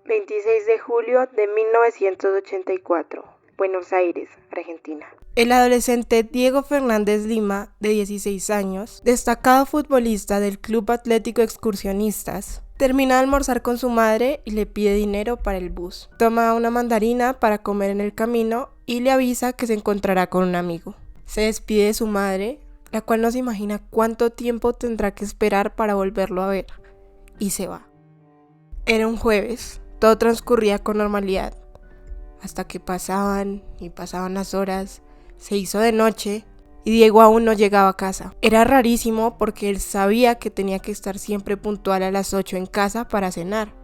26 de julio de 1984, Buenos Aires, Argentina. El adolescente Diego Fernández Lima, de 16 años, destacado futbolista del Club Atlético Excursionistas, termina de almorzar con su madre y le pide dinero para el bus. Toma una mandarina para comer en el camino y le avisa que se encontrará con un amigo. Se despide de su madre, la cual no se imagina cuánto tiempo tendrá que esperar para volverlo a ver, y se va. Era un jueves, todo transcurría con normalidad, hasta que pasaban las horas, se hizo de noche y Diego aún no llegaba a casa. Era rarísimo porque él sabía que tenía que estar siempre puntual a las 8 en casa para cenar,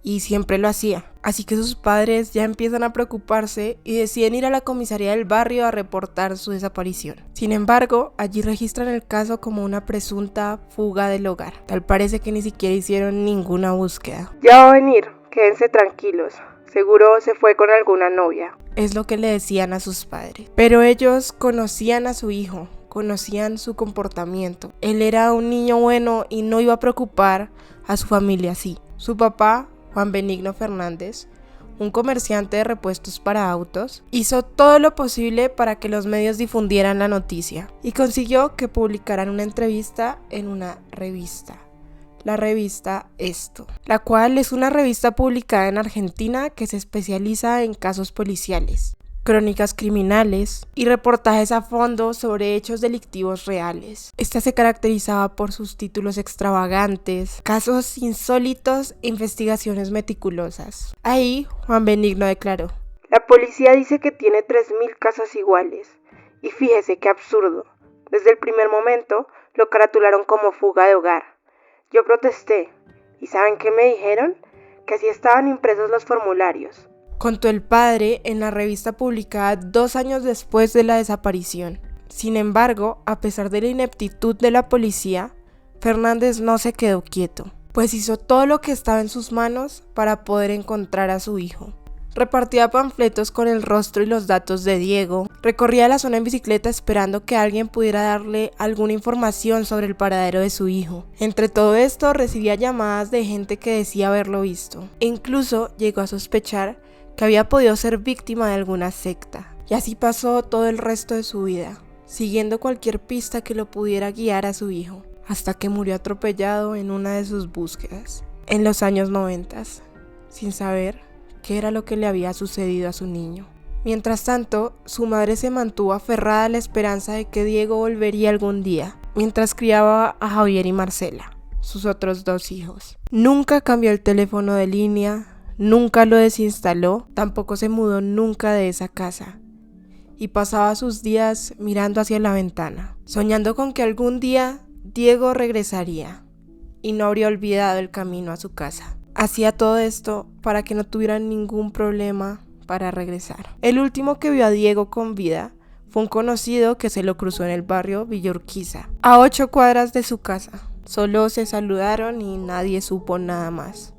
y siempre lo hacía. Así que sus padres ya empiezan a preocuparse y deciden ir a la comisaría del barrio a reportar su desaparición. Sin embargo, allí registran el caso como una presunta fuga del hogar. Tal parece que ni siquiera hicieron ninguna búsqueda. Ya va a venir, quédense tranquilos. Seguro se fue con alguna novia. Es lo que le decían a sus padres. Pero ellos conocían a su hijo, conocían su comportamiento. Él era un niño bueno y no iba a preocupar a su familia así. Su papá, Juan Benigno Fernández, un comerciante de repuestos para autos, hizo todo lo posible para que los medios difundieran la noticia y consiguió que publicaran una entrevista en una revista. La revista Esto, la cual es una revista publicada en Argentina que se especializa en casos policiales, crónicas criminales y reportajes a fondo sobre hechos delictivos reales. Esta se caracterizaba por sus títulos extravagantes, casos insólitos e investigaciones meticulosas. Ahí, Juan Benigno declaró: La policía dice que tiene 3.000 casos iguales, y fíjese qué absurdo. Desde el primer momento lo caratularon como fuga de hogar. Yo protesté, ¿y saben qué me dijeron? Que así estaban impresos los formularios. Contó el padre en la revista publicada 2 años después de la desaparición. Sin embargo, a pesar de la ineptitud de la policía, Fernández no se quedó quieto, pues hizo todo lo que estaba en sus manos para poder encontrar a su hijo. Repartía panfletos con el rostro y los datos de Diego, recorría la zona en bicicleta esperando que alguien pudiera darle alguna información sobre el paradero de su hijo. Entre todo esto recibía llamadas de gente que decía haberlo visto, e incluso llegó a sospechar que había podido ser víctima de alguna secta. Y así pasó todo el resto de su vida, siguiendo cualquier pista que lo pudiera guiar a su hijo, hasta que murió atropellado en una de sus búsquedas, en los años 90, sin saber qué era lo que le había sucedido a su niño. Mientras tanto, su madre se mantuvo aferrada a la esperanza de que Diego volvería algún día, mientras criaba a Javier y Marcela, sus otros 2 hijos. Nunca cambió el teléfono de línea, nunca lo desinstaló, tampoco se mudó nunca de esa casa, y pasaba sus días mirando hacia la ventana, soñando con que algún día Diego regresaría y no habría olvidado el camino a su casa. Hacía todo esto para que no tuvieran ningún problema para regresar. El último que vio a Diego con vida fue un conocido que se lo cruzó en el barrio Villa Urquiza, a 8 cuadras de su casa. Solo se saludaron y nadie supo nada más.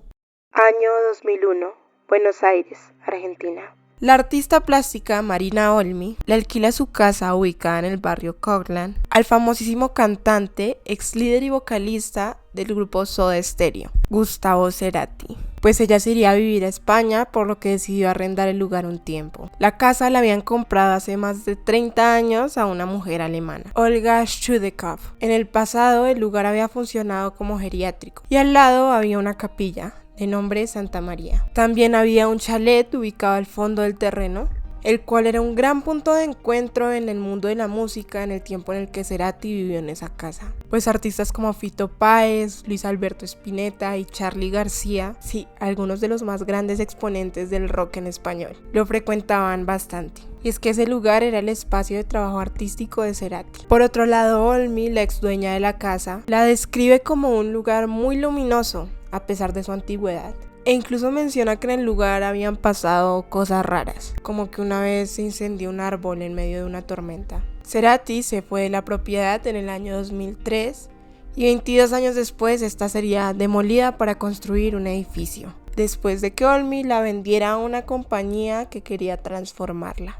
Año 2001, Buenos Aires, Argentina. La artista plástica Marina Olmi le alquila su casa ubicada en el barrio Coglan al famosísimo cantante, ex líder y vocalista del grupo Soda Stereo, Gustavo Cerati. Pues ella se iría a vivir a España, por lo que decidió arrendar el lugar un tiempo. La casa la habían comprado hace más de 30 años a una mujer alemana, Olga Schudekopf. En el pasado el lugar había funcionado como geriátrico y al lado había una capilla de nombre Santa María. También había un chalet ubicado al fondo del terreno, el cual era un gran punto de encuentro en el mundo de la música en el tiempo en el que Cerati vivió en esa casa. Pues artistas como Fito Páez, Luis Alberto Spinetta y Charly García, sí, algunos de los más grandes exponentes del rock en español, lo frecuentaban bastante. Y es que ese lugar era el espacio de trabajo artístico de Cerati. Por otro lado, Olmi, la ex dueña de la casa, la describe como un lugar muy luminoso, a pesar de su antigüedad. E incluso menciona que en el lugar habían pasado cosas raras, como que una vez se incendió un árbol en medio de una tormenta. Cerati se fue de la propiedad en el año 2003 y 22 años después esta sería demolida para construir un edificio, después de que Olmi la vendiera a una compañía que quería transformarla.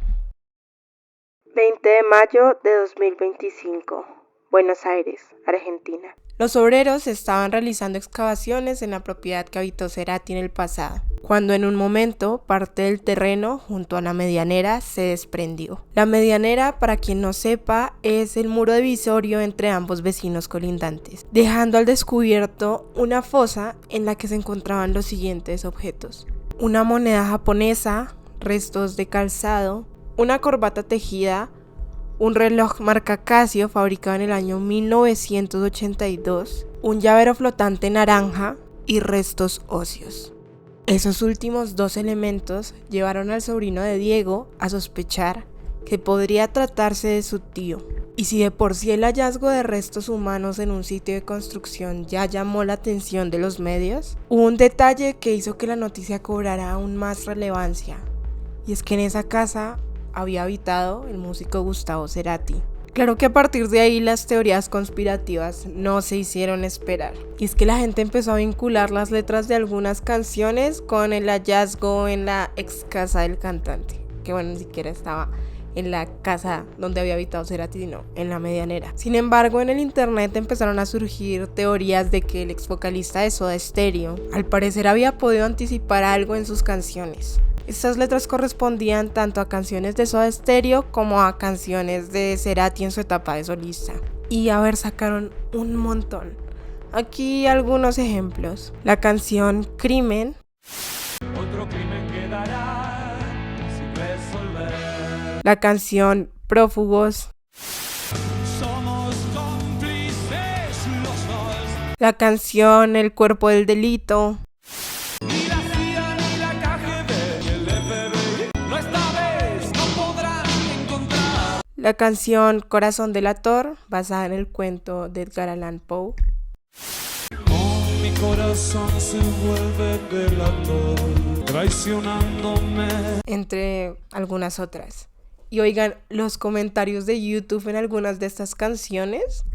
20 de mayo de 2025, Buenos Aires, Argentina. Los obreros estaban realizando excavaciones en la propiedad que habitó Cerati en el pasado, cuando en un momento parte del terreno junto a la medianera se desprendió. La medianera, para quien no sepa, es el muro divisorio entre ambos vecinos colindantes, dejando al descubierto una fosa en la que se encontraban los siguientes objetos: una moneda japonesa, restos de calzado, una corbata tejida, un reloj marca Casio fabricado en el año 1982, un llavero flotante naranja y restos óseos. Esos últimos dos elementos llevaron al sobrino de Diego a sospechar que podría tratarse de su tío. Y si de por sí el hallazgo de restos humanos en un sitio de construcción ya llamó la atención de los medios, hubo un detalle que hizo que la noticia cobrara aún más relevancia. Y es que en esa casa había habitado el músico Gustavo Cerati. Claro que a partir de ahí las teorías conspirativas no se hicieron esperar. Y es que la gente empezó a vincular las letras de algunas canciones con el hallazgo en la ex casa del cantante, que bueno, ni siquiera estaba en la casa donde había habitado Cerati, sino en la medianera. Sin embargo, en el internet empezaron a surgir teorías de que el ex vocalista de Soda Stereo al parecer había podido anticipar algo en sus canciones. Estas letras correspondían tanto a canciones de Soda Stereo como a canciones de Cerati en su etapa de solista. Y a ver, sacaron un montón. Aquí algunos ejemplos. La canción Crimen. Otro crimen quedará sin resolver. La canción Prófugos. Somos cómplices los dos. La canción El cuerpo del delito. La canción Corazón delator, basada en el cuento de Edgar Allan Poe. Mi corazón se vuelve delator, traicionándome. Entre algunas otras. Y oigan, los comentarios de YouTube en algunas de estas canciones.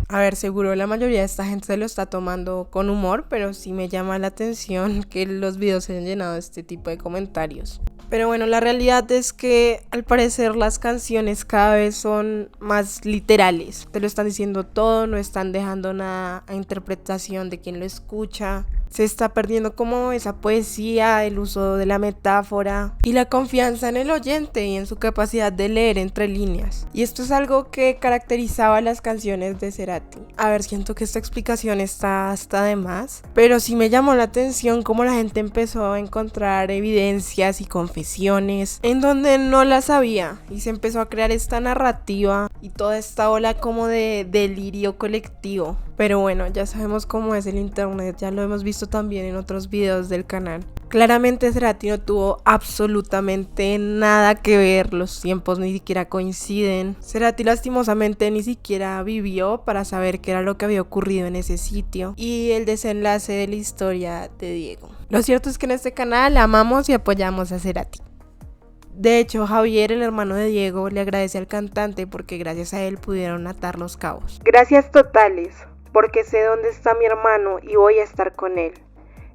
A ver, seguro la mayoría de esta gente se lo está tomando con humor, pero sí me llama la atención que los videos se hayan llenado de este tipo de comentarios. Pero bueno, la realidad es que al parecer las canciones cada vez son más literales. Te lo están diciendo todo, no están dejando nada a interpretación de quien lo escucha. Se está perdiendo como esa poesía, el uso de la metáfora y la confianza en el oyente y en su capacidad de leer entre líneas. Y esto es algo que caracterizaba las canciones de Cerati. A ver, siento que esta explicación está hasta de más, pero sí me llamó la atención cómo la gente empezó a encontrar evidencias y confesiones en donde no las había, y se empezó a crear esta narrativa y toda esta ola como de delirio colectivo. Pero bueno, ya sabemos cómo es el internet, ya lo hemos visto también en otros videos del canal. Claramente Cerati no tuvo absolutamente nada que ver, los tiempos ni siquiera coinciden. Cerati lastimosamente ni siquiera vivió para saber qué era lo que había ocurrido en ese sitio y el desenlace de la historia de Diego. Lo cierto es que en este canal amamos y apoyamos a Cerati. De hecho, Javier, el hermano de Diego, le agradece al cantante porque gracias a él pudieron atar los cabos. Gracias totales, porque sé dónde está mi hermano y voy a estar con él.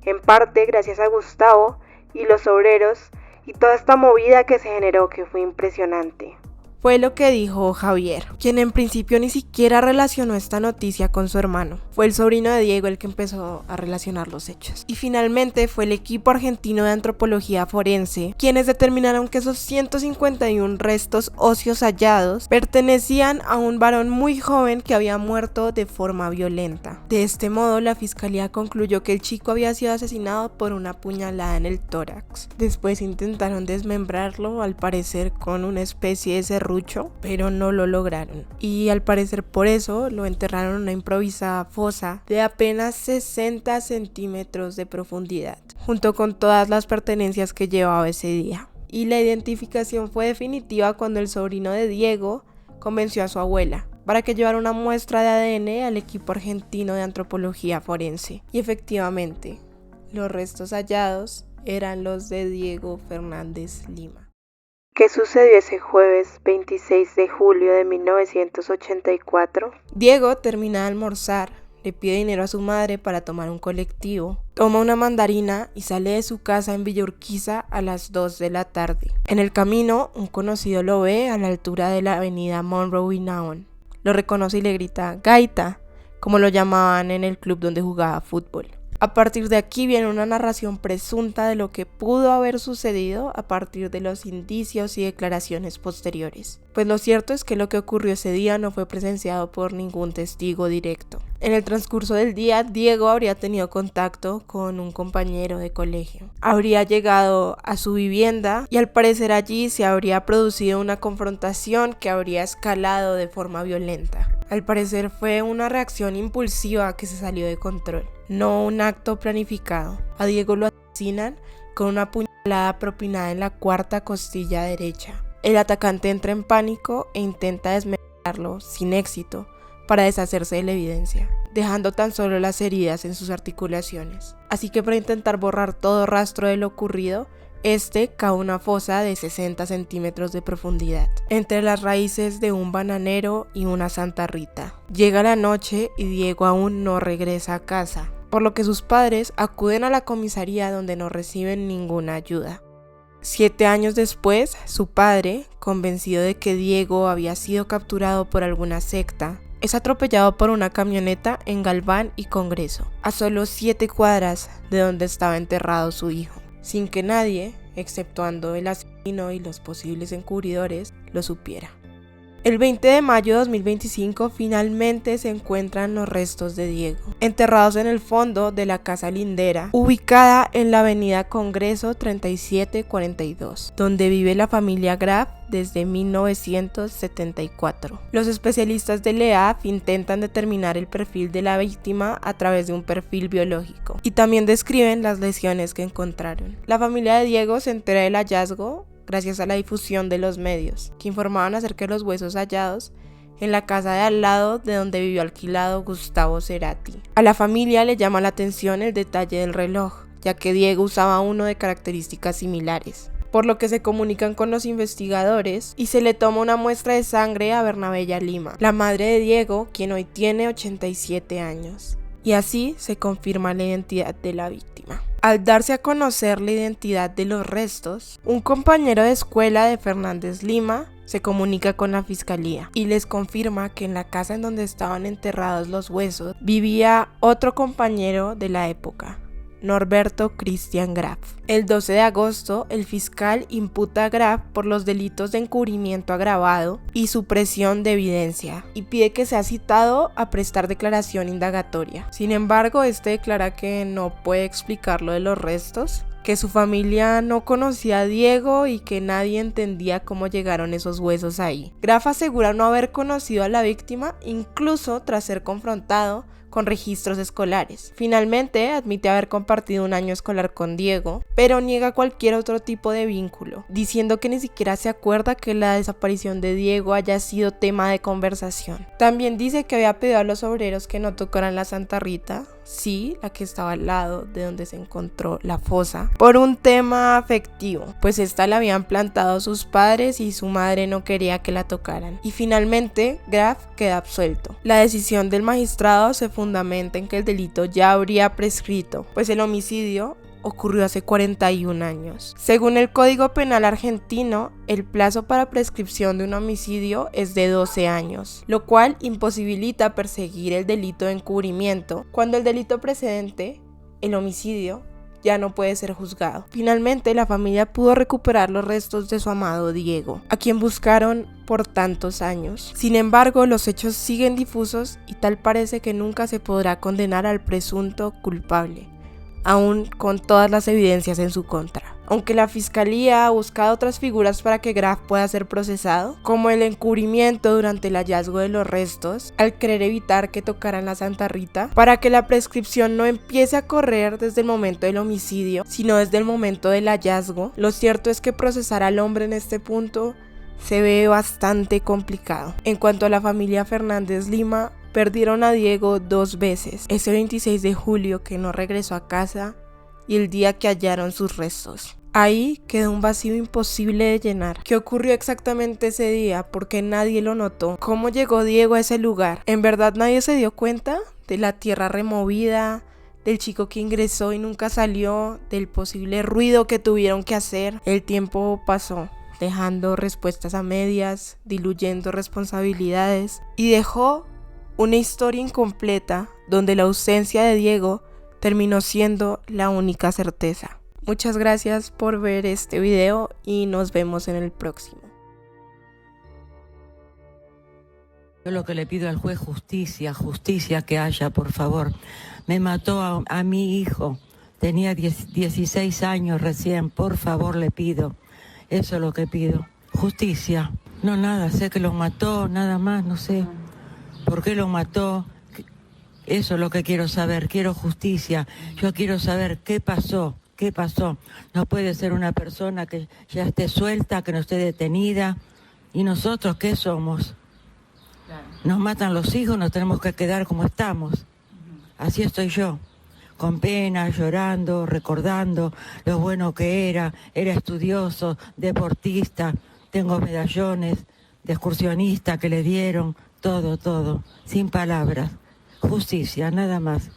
En parte gracias a Gustavo y los obreros y toda esta movida que se generó, que fue impresionante. Fue lo que dijo Javier, quien en principio ni siquiera relacionó esta noticia con su hermano. Fue el sobrino de Diego el que empezó a relacionar los hechos. Y finalmente fue el equipo argentino de antropología forense quienes determinaron que esos 151 restos óseos hallados pertenecían a un varón muy joven que había muerto de forma violenta. De este modo, la fiscalía concluyó que el chico había sido asesinado por una puñalada en el tórax. Después intentaron desmembrarlo, al parecer con una especie de serrucho, pero no lo lograron. Y al parecer por eso lo enterraron en una improvisada fosa de apenas 60 centímetros de profundidad, junto con todas las pertenencias que llevaba ese día. Y la identificación fue definitiva cuando el sobrino de Diego convenció a su abuela para que llevara una muestra de ADN al equipo argentino de antropología forense. Y efectivamente, los restos hallados eran los de Diego Fernández Lima. ¿Qué sucedió ese jueves 26 de julio de 1984? Diego termina de almorzar le pide dinero a su madre para tomar un colectivo, toma una mandarina y sale de su casa en Villa Urquiza a las 2 de la tarde. En el camino, un conocido lo ve a la altura de la avenida Monroe y Naon. Lo reconoce y le grita "Gaita", como lo llamaban en el club donde jugaba fútbol. A partir de aquí viene una narración presunta de lo que pudo haber sucedido a partir de los indicios y declaraciones posteriores. Pues lo cierto es que lo que ocurrió ese día no fue presenciado por ningún testigo directo. En el transcurso del día, Diego habría tenido contacto con un compañero de colegio. Habría llegado a su vivienda y al parecer allí se habría producido una confrontación que habría escalado de forma violenta. Al parecer fue una reacción impulsiva que se salió de control, no un acto planificado. A Diego lo asesinan con una puñalada propinada en la cuarta costilla derecha. El atacante entra en pánico e intenta desmembrarlo sin éxito para deshacerse de la evidencia, dejando tan solo las heridas en sus articulaciones. Así que para intentar borrar todo rastro de lo ocurrido, cae una fosa de 60 centímetros de profundidad, entre las raíces de un bananero y una Santa Rita. Llega la noche y Diego aún no regresa a casa, por lo que sus padres acuden a la comisaría donde no reciben ninguna ayuda. 7 años después, su padre, convencido de que Diego había sido capturado por alguna secta, es atropellado por una camioneta en Galván y Congreso, a solo 7 cuadras de donde estaba enterrado su hijo, sin que nadie, exceptuando el asesino y los posibles encubridores, lo supiera. El 20 de mayo de 2025 finalmente se encuentran los restos de Diego, enterrados en el fondo de la casa lindera, ubicada en la avenida Congreso 3742, donde vive la familia Graf desde 1974. Los especialistas de LEAF intentan determinar el perfil de la víctima a través de un perfil biológico y también describen las lesiones que encontraron. La familia de Diego se entera del hallazgo gracias a la difusión de los medios, que informaban acerca de los huesos hallados en la casa de al lado de donde vivió alquilado Gustavo Cerati. A la familia le llama la atención el detalle del reloj, ya que Diego usaba uno de características similares, por lo que se comunican con los investigadores y se le toma una muestra de sangre a Bernabella Lima, la madre de Diego, quien hoy tiene 87 años. Y así se confirma la identidad de la víctima. Al darse a conocer la identidad de los restos, un compañero de escuela de Fernández Lima se comunica con la fiscalía y les confirma que en la casa en donde estaban enterrados los huesos vivía otro compañero de la época, Norberto Cristian Graf. El 12 de agosto, el fiscal imputa a Graf por los delitos de encubrimiento agravado y supresión de evidencia y pide que sea citado a prestar declaración indagatoria. Sin embargo, declara que no puede explicar lo de los restos, que su familia no conocía a Diego y que nadie entendía cómo llegaron esos huesos ahí. Graf asegura no haber conocido a la víctima, incluso tras ser confrontado con registros escolares. Finalmente, admite haber compartido un año escolar con Diego, pero niega cualquier otro tipo de vínculo, diciendo que ni siquiera se acuerda que la desaparición de Diego haya sido tema de conversación. También dice que había pedido a los obreros que no tocaran la Santa Rita, sí, la que estaba al lado de donde se encontró la fosa, por un tema afectivo, pues esta la habían plantado sus padres y su madre no quería que la tocaran. Y finalmente, Graf queda absuelto. La decisión del magistrado se fundamenta en que el delito ya habría prescrito, pues el homicidio ocurrió hace 41 años. Según el Código Penal argentino, el plazo para prescripción de un homicidio es de 12 años, lo cual imposibilita perseguir el delito de encubrimiento cuando el delito precedente, el homicidio, ya no puede ser juzgado. Finalmente, la familia pudo recuperar los restos de su amado Diego, a quien buscaron por tantos años. Sin embargo, los hechos siguen difusos y tal parece que nunca se podrá condenar al presunto culpable, aún con todas las evidencias en su contra. Aunque la fiscalía ha buscado otras figuras para que Graf pueda ser procesado, como el encubrimiento durante el hallazgo de los restos, al querer evitar que tocaran la Santa Rita, para que la prescripción no empiece a correr desde el momento del homicidio, sino desde el momento del hallazgo, lo cierto es que procesar al hombre en este punto se ve bastante complicado. En cuanto a la familia Fernández Lima, perdieron a Diego 2 veces, ese 26 de julio que no regresó a casa y el día que hallaron sus restos. Ahí quedó un vacío imposible de llenar. ¿Qué ocurrió exactamente ese día? ¿Por qué nadie lo notó? ¿Cómo llegó Diego a ese lugar? ¿En verdad nadie se dio cuenta de la tierra removida, del chico que ingresó y nunca salió, del posible ruido que tuvieron que hacer? El tiempo pasó, dejando respuestas a medias, diluyendo responsabilidades, y dejó una historia incompleta donde la ausencia de Diego terminó siendo la única certeza. Muchas gracias por ver este video y nos vemos en el próximo. Yo lo que le pido al juez, justicia, justicia que haya, por favor. Me mató a mi hijo, tenía 16 años recién, por favor le pido. Eso es lo que pido, justicia. No nada, sé que lo mató, nada más, no sé por qué lo mató. Eso es lo que quiero saber, quiero justicia. Yo quiero saber qué pasó. ¿Qué pasó? No puede ser una persona que ya esté suelta, que no esté detenida. ¿Y nosotros qué somos? Nos matan los hijos, nos tenemos que quedar como estamos. Así estoy yo, con pena, llorando, recordando lo bueno que era estudioso, deportista, tengo medallones de excursionista que le dieron, todo, sin palabras. Justicia, nada más.